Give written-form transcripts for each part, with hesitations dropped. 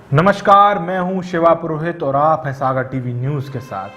नमस्कार, मैं हूं शिवा पुरोहित और आप हैं सागर टीवी न्यूज के साथ।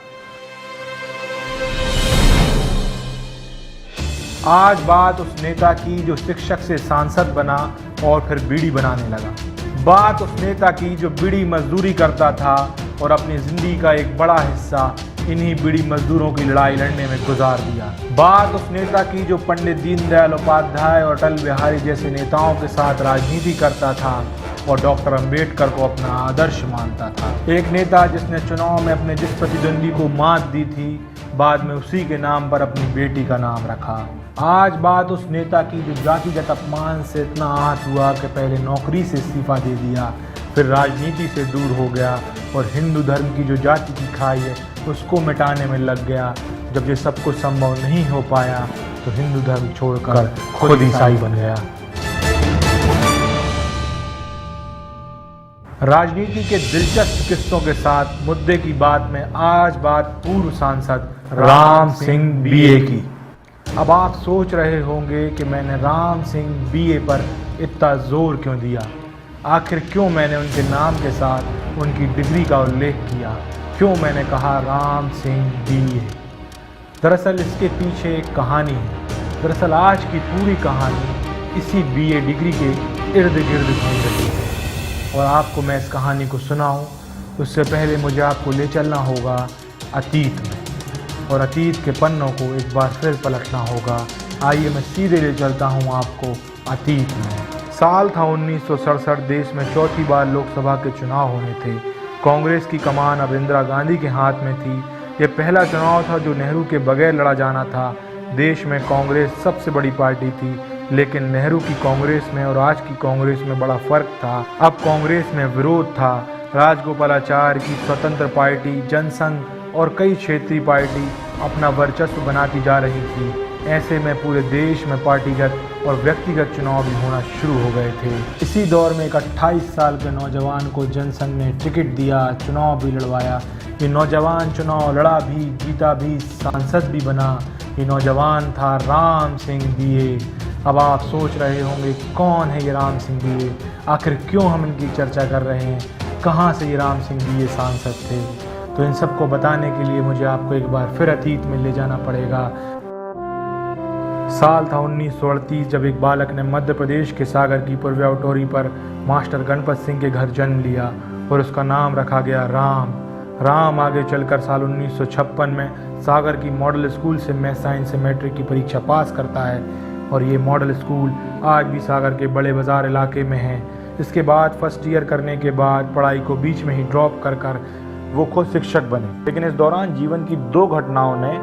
आज बात उस नेता की जो शिक्षक से सांसद बना और फिर बीड़ी बनाने लगा। बात उस नेता की जो बीड़ी मजदूरी करता था और अपनी जिंदगी का एक बड़ा हिस्सा इन्हीं बीड़ी मजदूरों की लड़ाई लड़ने में गुजार दिया। बात उस नेता की जो पंडित दीनदयाल उपाध्याय और अटल बिहारी जैसे नेताओं के साथ राजनीति करता था और डॉक्टर अंबेडकर को अपना आदर्श मानता था। एक नेता जिसने चुनाव में अपने जिस प्रतिद्वंदी को मात दी थी, बाद में उसी के नाम पर अपनी बेटी का नाम रखा। आज बात उस नेता की जो जातिगत अपमान से इतना आहत हुआ कि पहले नौकरी से इस्तीफा दे दिया, फिर राजनीति से दूर हो गया और हिंदू धर्म की जो जाति की खाई है उसको मिटाने में लग गया। जब ये सब कुछ संभव नहीं हो पाया तो हिंदू धर्म छोड़कर खुद ईसाई बन गया। राजनीति के दिलचस्प किस्सों के साथ मुद्दे की बात में आज बात पूर्व सांसद राम सिंह बीए की। अब आप सोच रहे होंगे कि मैंने राम सिंह बीए पर इतना जोर क्यों दिया, आखिर क्यों मैंने उनके नाम के साथ उनकी डिग्री का उल्लेख किया, क्यों मैंने कहा राम सिंह बीए। दरअसल इसके पीछे एक कहानी है। दरअसल आज की पूरी कहानी इसी बीए डिग्री के इर्द गिर्द घूम रही है और आपको मैं इस कहानी को सुनाऊं उससे पहले मुझे आपको ले चलना होगा अतीत में, और अतीत के पन्नों को एक बार फिर पलटना होगा। आइए मैं सीधे ले चलता हूं आपको अतीत में। साल था 1967। देश में चौथी बार लोकसभा के चुनाव होने थे। कांग्रेस की कमान अब इंदिरा गांधी के हाथ में थी। ये पहला चुनाव था जो नेहरू के बगैर लड़ा जाना था। देश में कांग्रेस सबसे बड़ी पार्टी थी, लेकिन नेहरू की कांग्रेस में और आज की कांग्रेस में बड़ा फर्क था। अब कांग्रेस में विरोध था। राजगोपालाचारी की स्वतंत्र पार्टी, जनसंघ और कई क्षेत्रीय पार्टी अपना वर्चस्व बनाती जा रही थी। ऐसे में पूरे देश में पार्टीगत और व्यक्तिगत चुनाव भी होना शुरू हो गए थे। इसी दौर में एक 28 साल के नौजवान को जनसंघ ने टिकट दिया, चुनाव भी लड़वाया। ये नौजवान चुनाव लड़ा भी, जीता भी, सांसद भी बना। ये नौजवान था राम सिंह बीए। अब आप सोच रहे होंगे कौन है ये राम सिंह बीए, आखिर क्यों हम इनकी चर्चा कर रहे हैं, कहाँ से ये राम सिंह बीए सांसद थे। तो इन सबको बताने के लिए मुझे आपको एक बार फिर अतीत में ले जाना पड़ेगा। साल था 1938 जब एक बालक ने मध्य प्रदेश के सागर की पूर्वाटोरी पर मास्टर गणपत सिंह के घर जन्म लिया और उसका नाम रखा गया राम। आगे चलकर साल 1956 में सागर की मॉडल स्कूल से मैथ साइंस से मैट्रिक की परीक्षा पास करता है और ये मॉडल स्कूल आज भी सागर के बड़े बाजार इलाके में है। इसके बाद फर्स्ट ईयर करने के बाद पढ़ाई को बीच में ही ड्रॉप कर वो खुद शिक्षक बने। लेकिन इस दौरान जीवन की दो घटनाओं ने,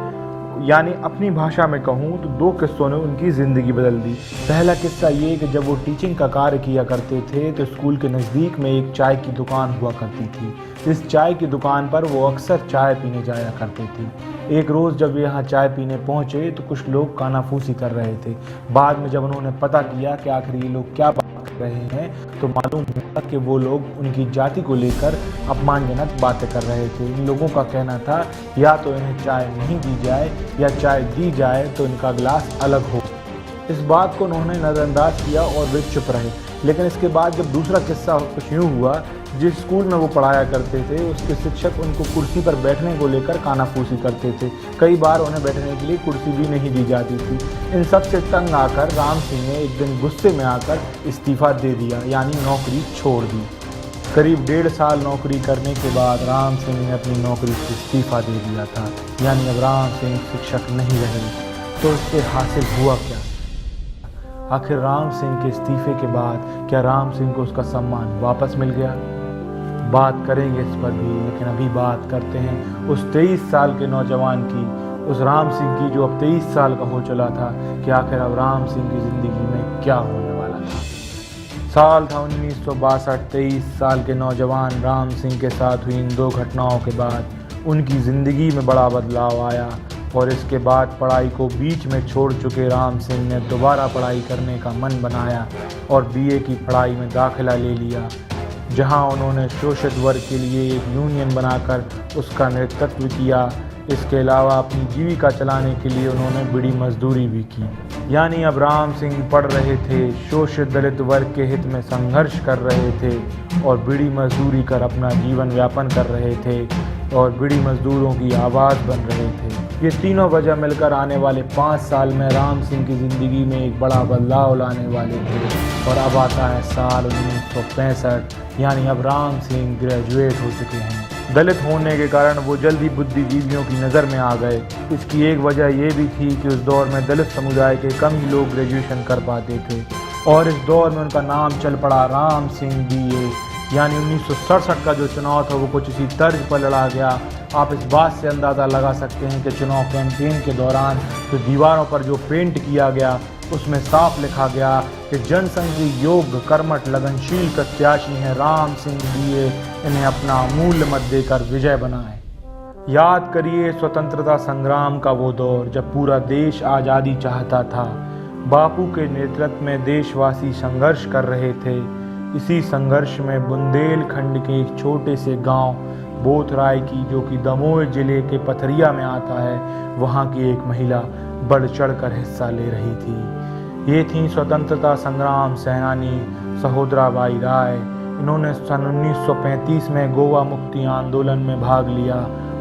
यानी अपनी भाषा में कहूँ तो दो किस्सों ने उनकी ज़िंदगी बदल दी। पहला किस्सा ये कि जब वो टीचिंग का कार्य किया करते थे तो स्कूल के नज़दीक में एक चाय की दुकान हुआ करती थी। इस चाय की दुकान पर वो अक्सर चाय पीने जाया करते थे। एक रोज़ जब यहाँ चाय पीने पहुँचे तो कुछ लोग कानाफूसी कर रहे थे। बाद में जब उन्होंने पता किया कि आखिर ये लोग क्या बात कर रहे हैं तो मालूम हुआ कि वो लोग उनकी जाति को लेकर अपमानजनक बातें कर रहे थे। इन लोगों का कहना था या तो इन्हें चाय नहीं दी जाए या चाय दी जाए तो इनका गिलास अलग हो। इस बात को उन्होंने नज़रअंदाज किया और वे चुप रहे। लेकिन इसके बाद जब दूसरा किस्सा कुछ यूँ हुआ, जिस स्कूल में वो पढ़ाया करते थे उसके शिक्षक उनको कुर्सी पर बैठने को लेकर कानाफूसी करते थे। कई बार उन्हें बैठने के लिए कुर्सी भी नहीं दी जाती थी। इन सब से तंग आकर राम सिंह ने एक दिन गुस्से में आकर इस्तीफा दे दिया, यानी नौकरी छोड़ दी। करीब 1.5 साल नौकरी करने के बाद राम सिंह ने अपनी नौकरी से इस्तीफा दे दिया था, यानी अब राम सिंह शिक्षक नहीं रहे। तो इससे हासिल हुआ क्या? आखिर राम सिंह के इस्तीफे के बाद क्या राम सिंह को उसका सम्मान वापस मिल गया? बात करेंगे इस पर भी, लेकिन अभी बात करते हैं उस 23 साल के नौजवान की, उस राम सिंह की जो अब 23 साल का हो चला था, कि आखिर अब राम सिंह की ज़िंदगी में क्या होने वाला था। साल था 1962। 23 साल के नौजवान राम सिंह के साथ हुई इन दो घटनाओं के बाद उनकी ज़िंदगी में बड़ा बदलाव आया और इसके बाद पढ़ाई को बीच में छोड़ चुके राम सिंह ने दोबारा पढ़ाई करने का मन बनाया और बीए की पढ़ाई में दाखिला ले लिया, जहां उन्होंने शोषित वर्ग के लिए एक यूनियन बनाकर उसका नेतृत्व किया। इसके अलावा अपनी जीविका चलाने के लिए उन्होंने बीड़ी मजदूरी भी की। यानी अब राम सिंह पढ़ रहे थे, शोषित दलित वर्ग के हित में संघर्ष कर रहे थे और बीड़ी मजदूरी कर अपना जीवन यापन कर रहे थे और बीड़ी मजदूरों की आवाज़ बन रहे थे। ये तीनों वजह मिलकर आने वाले 5 साल में राम सिंह की ज़िंदगी में एक बड़ा बदलाव लाने वाले थे। और अब आता है साल 1965, यानी अब राम सिंह ग्रेजुएट हो चुके हैं। दलित होने के कारण वो जल्दी बुद्धिजीवियों की नज़र में आ गए। इसकी एक वजह ये भी थी कि उस दौर में दलित समुदाय के कम ही लोग ग्रेजुएशन कर पाते थे और इस दौर में उनका नाम चल पड़ा राम सिंह BA। यानी 1967 का जो चुनाव था वो कुछ इसी तर्ज पर लड़ा गया। आप इस बात से अंदाज़ा लगा सकते हैं कि चुनाव कैंपेन के दौरान जो दीवारों पर जो पेंट किया गया उसमें साफ लिखा गया कि जनसंघ के योग्य कर्मठ लगनशील प्रत्याशी हैं राम सिंह BA, इन्हें अपना अमूल्य मत देकर विजय बनाएं। याद करिए स्वतंत्रता संग्राम का वो दौर जब पूरा देश आज़ादी चाहता था। बापू के नेतृत्व में देशवासी संघर्ष कर रहे थे। इसी संघर्ष में बुंदेलखंड के एक छोटे से गांव बोथराय की, जो कि दमोह जिले के पथरिया में आता है, वहां की एक महिला बढ़ चढ़कर हिस्सा ले रही थी। ये थी स्वतंत्रता संग्राम सेनानी सहोदराबाई राय। इन्होंने सन 1935 में गोवा मुक्ति आंदोलन में भाग लिया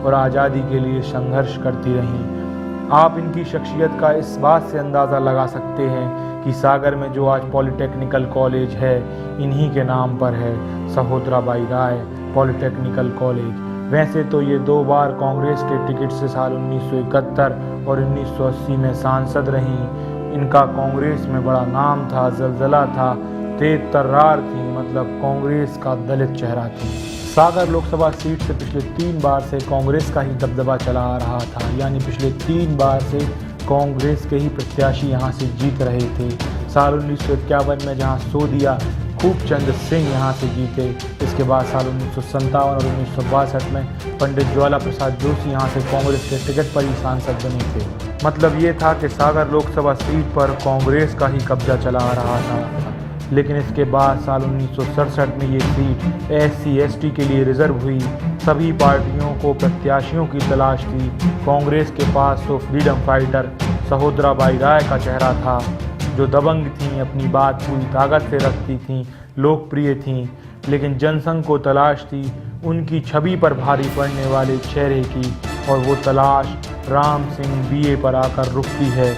और आज़ादी के लिए संघर्ष करती रहीं। आप इनकी शख्सियत का इस बात से अंदाज़ा लगा सकते हैं कि सागर में जो आज पॉलिटेक्निकल कॉलेज है इन्हीं के नाम पर है, सहोदराबाई राय पॉलिटेक्निकल कॉलेज। वैसे तो ये 2 बार कांग्रेस के टिकट से साल 1971 और 1980 में सांसद रहीं। इनका कांग्रेस में बड़ा नाम था, जलजला था, तेज तर्रार थी, मतलब कांग्रेस का दलित चेहरा थी। सागर लोकसभा सीट से पिछले 3 बार से कांग्रेस का ही दबदबा चला आ रहा था, यानी पिछले 3 बार से कांग्रेस के ही प्रत्याशी यहाँ से जीत रहे थे। साल 1951 में जहाँ सोदिया खूबचंद सिंह यहाँ से जीते, इसके बाद साल 1957 और 1962 में पंडित ज्वाला प्रसाद जोशी यहाँ से कांग्रेस के टिकट पर ही सांसद बने थे। मतलब ये था कि सागर लोकसभा सीट पर कांग्रेस का ही कब्जा चला आ रहा था। लेकिन इसके बाद साल 1967 में ये सीट SC/ST के लिए रिजर्व हुई। सभी पार्टियों को प्रत्याशियों की तलाश थी। कांग्रेस के पास तो फ्रीडम फाइटर सहोदराबाई राय का चेहरा था, जो दबंग थीं, अपनी बात पूरी ताकत से रखती थीं, लोकप्रिय थीं। लेकिन जनसंघ को तलाश थी उनकी छवि पर भारी पड़ने वाले चेहरे की, और वो तलाश राम सिंह BA पर आकर रुकती है।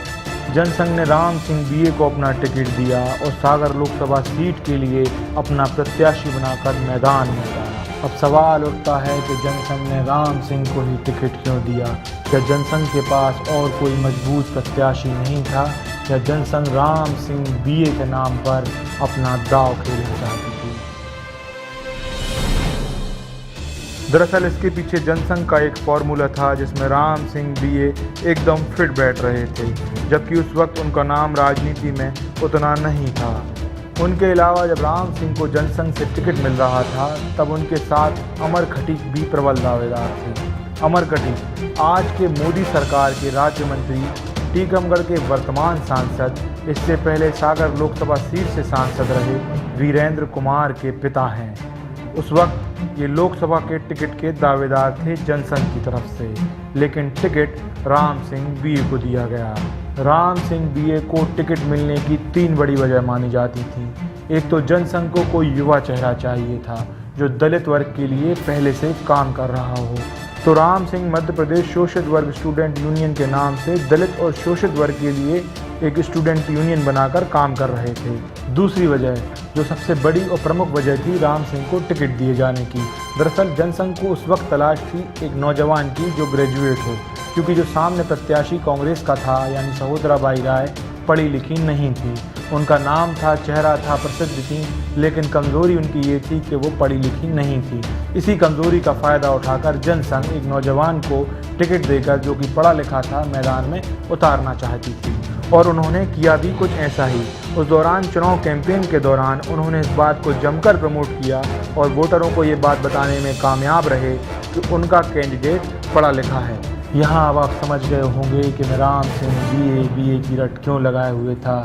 जनसंघ ने राम सिंह BA को अपना टिकट दिया और सागर लोकसभा सीट के लिए अपना प्रत्याशी बनाकर मैदान में उतारा। अब सवाल उठता है कि जनसंघ ने राम सिंह को ही टिकट क्यों दिया? क्या जनसंघ के पास और कोई मजबूत प्रत्याशी नहीं था? या जनसंघ राम सिंह BA के नाम पर अपना दांव खेलना चाहती थी? दरअसल इसके पीछे जनसंघ का एक फॉर्मूला था जिसमें राम सिंह BA एकदम फिट बैठ रहे थे, जबकि उस वक्त उनका नाम राजनीति में उतना नहीं था। उनके अलावा जब राम सिंह को जनसंघ से टिकट मिल रहा था तब उनके साथ अमर खटीक भी प्रबल दावेदार थे। अमर खटीक आज के मोदी सरकार के राज्य मंत्री, टीकमगढ़ के वर्तमान सांसद, इससे पहले सागर लोकसभा सीट से सांसद रहे वीरेंद्र कुमार के पिता हैं। उस वक्त ये लोकसभा के टिकट के दावेदार थे जनसंघ की तरफ से, लेकिन टिकट राम सिंह BA को दिया गया। राम सिंह BA को टिकट मिलने की 3 बड़ी वजह मानी जाती थी। एक तो जनसंघ को कोई युवा चेहरा चाहिए था जो दलित वर्ग के लिए पहले से काम कर रहा हो। तो राम सिंह मध्य प्रदेश शोषित वर्ग स्टूडेंट यूनियन के नाम से दलित और शोषित वर्ग के लिए एक स्टूडेंट यूनियन बनाकर काम कर रहे थे। दूसरी वजह, जो सबसे बड़ी और प्रमुख वजह थी राम सिंह को टिकट दिए जाने की, दरअसल जनसंघ को उस वक्त तलाश थी एक नौजवान की जो ग्रेजुएट हो, क्योंकि जो सामने प्रत्याशी कांग्रेस का था यानी सहोदराबाई राय पढ़ी लिखी नहीं थी। उनका नाम था, चेहरा था, प्रसिद्ध थी, लेकिन कमज़ोरी उनकी ये थी कि वो पढ़ी लिखी नहीं थी। इसी कमज़ोरी का फ़ायदा उठाकर जनसंघ एक नौजवान को टिकट देकर, जो कि पढ़ा लिखा था, मैदान में उतारना चाहती थी। और उन्होंने किया भी कुछ ऐसा ही। उस दौरान चुनाव कैंपेन के दौरान उन्होंने इस बात को जमकर प्रमोट किया और वोटरों को ये बात बताने में कामयाब रहे कि उनका कैंडिडेट पढ़ा लिखा है। यहाँ अब आप समझ गए होंगे कि मैं राम सिंह BA की रट क्यों लगाए हुए था।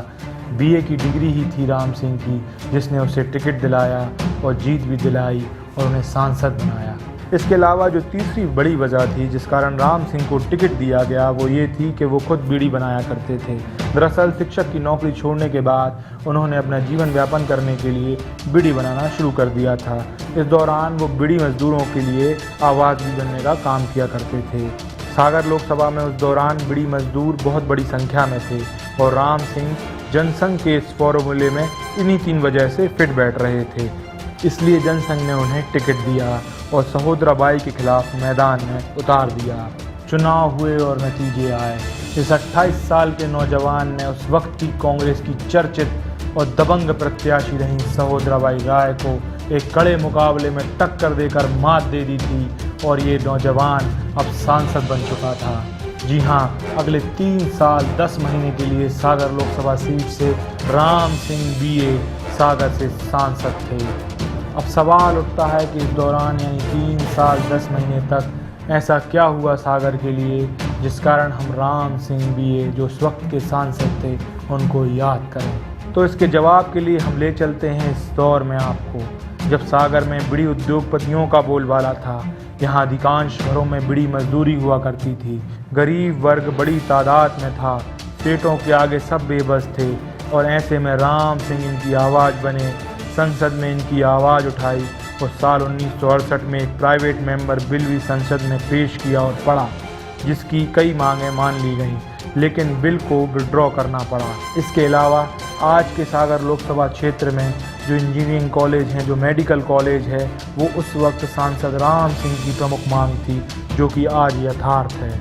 BA की डिग्री ही थी राम सिंह की, जिसने उसे टिकट दिलाया और जीत भी दिलाई और उन्हें सांसद बनाया। इसके अलावा जो तीसरी बड़ी वजह थी जिस कारण राम सिंह को टिकट दिया गया वो ये थी कि वो खुद बीड़ी बनाया करते थे। दरअसल शिक्षक की नौकरी छोड़ने के बाद उन्होंने अपना जीवन यापन करने के लिए बीड़ी बनाना शुरू कर दिया था। इस दौरान वो बीड़ी मजदूरों के लिए आवाज़ भी बनने का काम किया करते थे। सागर लोकसभा में उस दौरान बीड़ी मजदूर बहुत बड़ी संख्या में थे और राम सिंह जनसंघ के इस फॉर्मूले में इन्हीं 3 वजह से फिट बैठ रहे थे। इसलिए जनसंघ ने उन्हें टिकट दिया और सहोदराबाई के खिलाफ मैदान में उतार दिया। चुनाव हुए और नतीजे आए। इस 28 साल के नौजवान ने उस वक्त की कांग्रेस की चर्चित और दबंग प्रत्याशी रही सहोदराबाई राय को एक कड़े मुकाबले में टक्कर देकर मात दे दी थी और ये नौजवान अब सांसद बन चुका था। जी हाँ, अगले 3 साल 10 महीने के लिए सागर लोकसभा सीट से राम सिंह बीए सागर से सांसद थे। अब सवाल उठता है कि इस दौरान यानी 3 साल 10 महीने तक ऐसा क्या हुआ सागर के लिए जिस कारण हम राम सिंह बीए जो उस वक्त के सांसद थे उनको याद करें। तो इसके जवाब के लिए हम ले चलते हैं इस दौर में आपको जब सागर में बीड़ी उद्योगपतियों का बोलबाला था। यहाँ अधिकांश घरों में बीड़ी मजदूरी हुआ करती थी। गरीब वर्ग बड़ी तादाद में था। सेठों के आगे सब बेबस थे और ऐसे में राम सिंह इनकी आवाज़ बने। संसद में इनकी आवाज़ उठाई और साल 1968 में एक प्राइवेट मेंबर बिल भी संसद में पेश किया और पढ़ा जिसकी कई मांगें मान ली गईं, लेकिन बिल को विड्रॉ करना पड़ा। इसके अलावा आज के सागर लोकसभा क्षेत्र में जो इंजीनियरिंग कॉलेज हैं, जो मेडिकल कॉलेज है, वो उस वक्त सांसद राम सिंह की प्रमुख मांग थी जो कि आज यथार्थ है।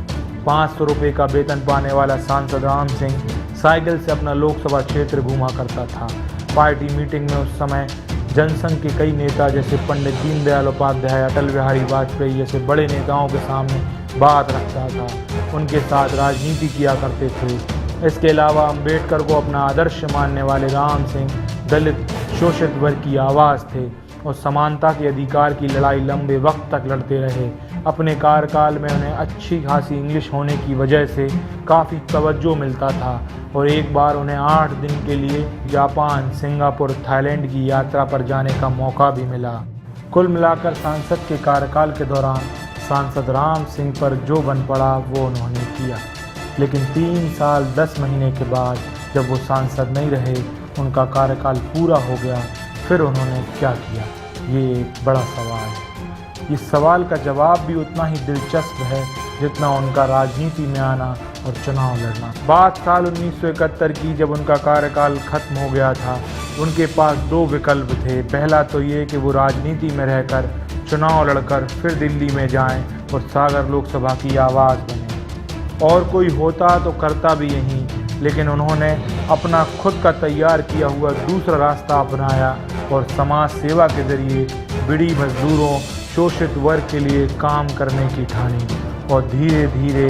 500 रुपये का वेतन पाने वाला सांसद राम सिंह साइकिल से अपना लोकसभा क्षेत्र घूमा करता था। पार्टी मीटिंग में उस समय जनसंघ के कई नेता जैसे पंडित दीनदयाल उपाध्याय, अटल बिहारी वाजपेयी जैसे बड़े नेताओं के सामने बात रखता था, उनके साथ राजनीति किया करते थे। इसके अलावा अम्बेडकर को अपना आदर्श मानने वाले राम सिंह दलित शोषित वर्ग की आवाज़ थे और समानता के अधिकार की लड़ाई लंबे वक्त तक लड़ते रहे। अपने कार्यकाल में उन्हें अच्छी खासी इंग्लिश होने की वजह से काफ़ी तवज्जो मिलता था और एक बार उन्हें 8 दिन के लिए जापान, सिंगापुर, थाईलैंड की यात्रा पर जाने का मौका भी मिला। कुल मिलाकर सांसद के कार्यकाल के दौरान सांसद राम सिंह पर जो बन पड़ा वो उन्होंने किया, लेकिन 3 साल 10 महीने के बाद जब वो सांसद नहीं रहे, उनका कार्यकाल पूरा हो गया, फिर उन्होंने क्या किया, ये एक बड़ा सवाल है। इस सवाल का जवाब भी उतना ही दिलचस्प है जितना उनका राजनीति में आना और चुनाव लड़ना। बात साल 1971 की, जब उनका कार्यकाल खत्म हो गया था। उनके पास 2 विकल्प थे। पहला तो ये कि वो राजनीति में रहकर चुनाव लड़कर फिर दिल्ली में जाएं और सागर लोकसभा की आवाज़ बने, और कोई होता तो करता भी यही, लेकिन उन्होंने अपना खुद का तैयार किया हुआ दूसरा रास्ता अपनाया और समाज सेवा के जरिए बीड़ी मजदूरों, शोषित वर्ग के लिए काम करने की ठानी और धीरे धीरे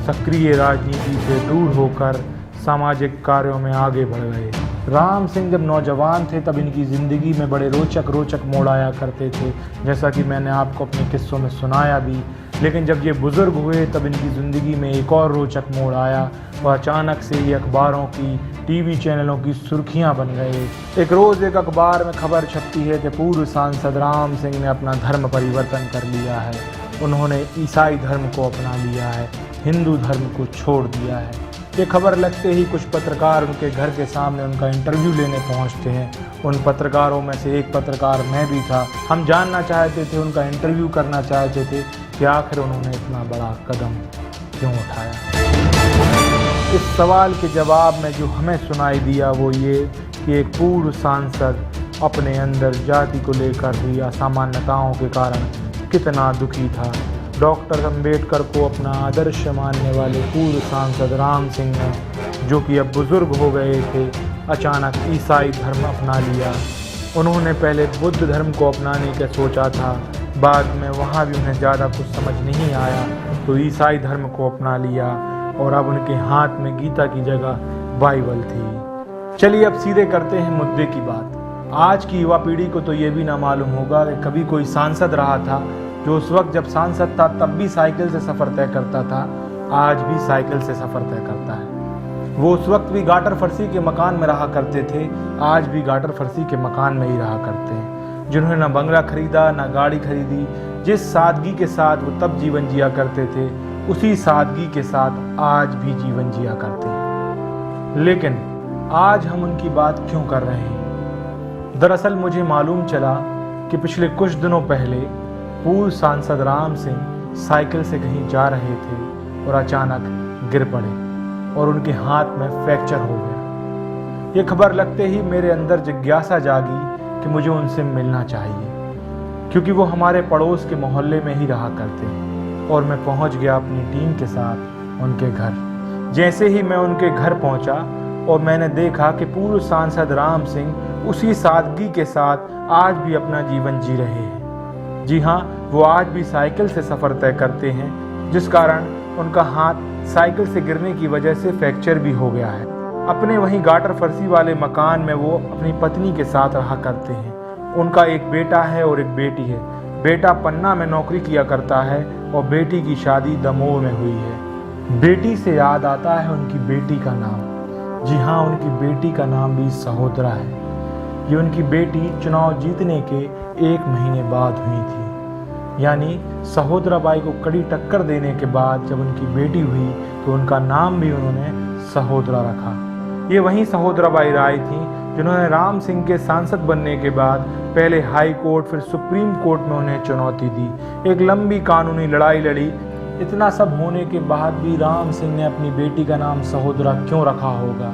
सक्रिय राजनीति से दूर होकर सामाजिक कार्यों में आगे बढ़ गए। राम सिंह जब नौजवान थे तब इनकी ज़िंदगी में बड़े रोचक मोड़ आया करते थे, जैसा कि मैंने आपको अपने किस्सों में सुनाया भी। लेकिन जब ये बुज़ुर्ग हुए तब इनकी ज़िंदगी में एक और रोचक मोड़ आया और अचानक से ये अखबारों की, टीवी चैनलों की सुर्खियां बन गए। एक रोज़ एक अखबार में खबर छपती है कि पूर्व सांसद राम सिंह ने अपना धर्म परिवर्तन कर लिया है। उन्होंने ईसाई धर्म को अपना लिया है, हिंदू धर्म को छोड़ दिया है। ये खबर लगते ही कुछ पत्रकार उनके घर के सामने उनका इंटरव्यू लेने पहुंचते हैं। उन पत्रकारों में से एक पत्रकार मैं भी था। हम जानना चाहते थे, उनका इंटरव्यू करना चाहते थे कि आखिर उन्होंने इतना बड़ा कदम क्यों उठाया। इस सवाल के जवाब में जो हमें सुनाई दिया वो ये कि एक पूर्व सांसद अपने अंदर जाति को लेकर हुई असामान्यताओं के कारण कितना दुखी था। डॉक्टर अम्बेडकर को अपना आदर्श मानने वाले पूर्व सांसद राम सिंह ने, जो कि अब बुज़ुर्ग हो गए थे, अचानक ईसाई धर्म अपना लिया। उन्होंने पहले बुद्ध धर्म को अपनाने का सोचा था, बाद में वहाँ भी उन्हें ज़्यादा कुछ समझ नहीं आया तो ईसाई धर्म को अपना लिया और अब उनके हाथ में गीता की जगह बाइबल थी। चलिए अब सीधे करते हैं मुद्दे की बात। आज की युवा पीढ़ी को तो ये भी ना मालूम होगा कि कभी कोई सांसद रहा था जो उस वक्त जब सांसद था तब भी साइकिल से सफ़र तय करता था, आज भी साइकिल से सफ़र तय करता है। वो उस वक्त भी गाटर फरसी के मकान में रहा करते थे, आज भी गाटर फरसी के मकान में ही रहा करते हैं। जिन्होंने ना बंगला खरीदा, ना गाड़ी खरीदी, जिस सादगी के साथ वो तब जीवन जिया करते थे, उसी सादगी के साथ आज भी जीवन जिया करते हैं। लेकिन आज हम उनकी बात क्यों कर रहे हैं? दरअसल मुझे मालूम चला कि पिछले कुछ दिनों पहले पूर्व सांसद राम सिंह साइकिल से कहीं जा रहे थे और अचानक गिर पड़े और उनके हाथ में फ्रैक्चर हो गया। ये खबर लगते ही मेरे अंदर जिज्ञासा जागी कि मुझे उनसे मिलना चाहिए, क्योंकि वो हमारे पड़ोस के मोहल्ले में ही रहा करते हैं। और मैं पहुंच गया अपनी टीम के साथ उनके घर। जैसे ही मैं उनके घर पहुंचा और मैंने देखा कि पूर्व सांसद राम सिंह उसी सादगी के साथ आज भी अपना जीवन जी रहे हैं। जी हाँ, वो आज भी साइकिल से सफ़र तय करते हैं, जिस कारण उनका हाथ साइकिल से गिरने की वजह से फ्रैक्चर भी हो गया है। अपने वहीं गाटर फरसी वाले मकान में वो अपनी पत्नी के साथ रहा करते हैं। उनका एक बेटा है और एक बेटी है। बेटा पन्ना में नौकरी किया करता है और बेटी की शादी दमोह में हुई है। बेटी से याद आता है उनकी बेटी का नाम। जी हाँ, उनकी बेटी का नाम भी सहोदरा है। ये उनकी बेटी चुनाव जीतने के 1 महीने बाद हुई थी। यानी सहोदरा बाई को कड़ी टक्कर देने के बाद जब उनकी बेटी हुई तो उनका नाम भी उन्होंने सहोदरा रखा। ये वही सहोदरा बाई राय थी जिन्होंने राम सिंह के सांसद बनने के बाद पहले हाई कोर्ट फिर सुप्रीम कोर्ट में उन्हें चुनौती दी, एक लंबी कानूनी लड़ाई लड़ी। इतना सब होने के बाद भी राम सिंह ने अपनी बेटी का नाम सहोदरा क्यों रखा होगा?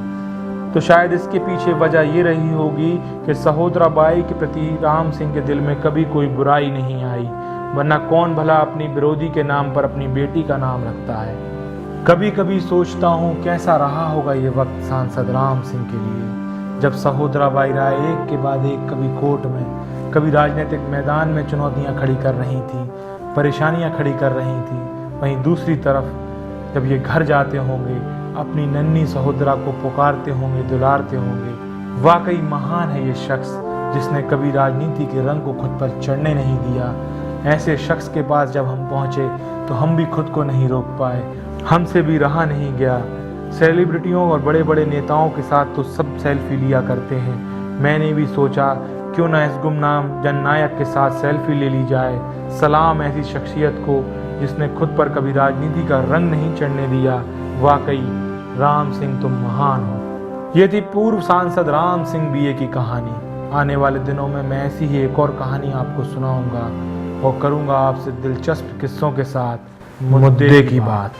तो शायद इसके पीछे वजह ये रही होगी कि सहोदरा बाई के प्रति राम सिंह के दिल में कभी कोई बुराई नहीं आई, वरना कौन भला अपनी विरोधी के नाम पर अपनी बेटी का नाम रखता है। कभी कभी सोचता हूँ कैसा रहा होगा ये वक्त सांसद राम सिंह के लिए, जब सहोदरा बाई राय एक के बाद एक कभी कोर्ट में, कभी राजनीतिक मैदान में चुनौतियाँ खड़ी कर रही थी, परेशानियाँ खड़ी कर रही थी। वहीं दूसरी तरफ जब ये घर जाते होंगे, अपनी नन्ही सहोदरा को पुकारते होंगे, दुलारते होंगे। वाकई महान है ये शख्स जिसने कभी राजनीति के रंग को खुद पर चढ़ने नहीं दिया। ऐसे शख्स के पास जब हम पहुँचे तो हम भी खुद को नहीं रोक पाए, हमसे भी रहा नहीं गया। सेलिब्रिटियों और बड़े बड़े नेताओं के साथ तो सब सेल्फी लिया करते हैं। मैंने भी सोचा क्यों ना इस गुमनाम जननायक के साथ सेल्फी ले ली जाए। सलाम ऐसी शख्सियत को जिसने खुद पर कभी राजनीति का रंग नहीं चढ़ने दिया। वाकई राम सिंह तुम महान हो। ये थी पूर्व सांसद राम सिंह बीए की कहानी। आने वाले दिनों में मैं ऐसी ही एक और कहानी आपको सुनाऊंगा और करूंगा आपसे दिलचस्प किस्सों के साथ मुद्दे की बात।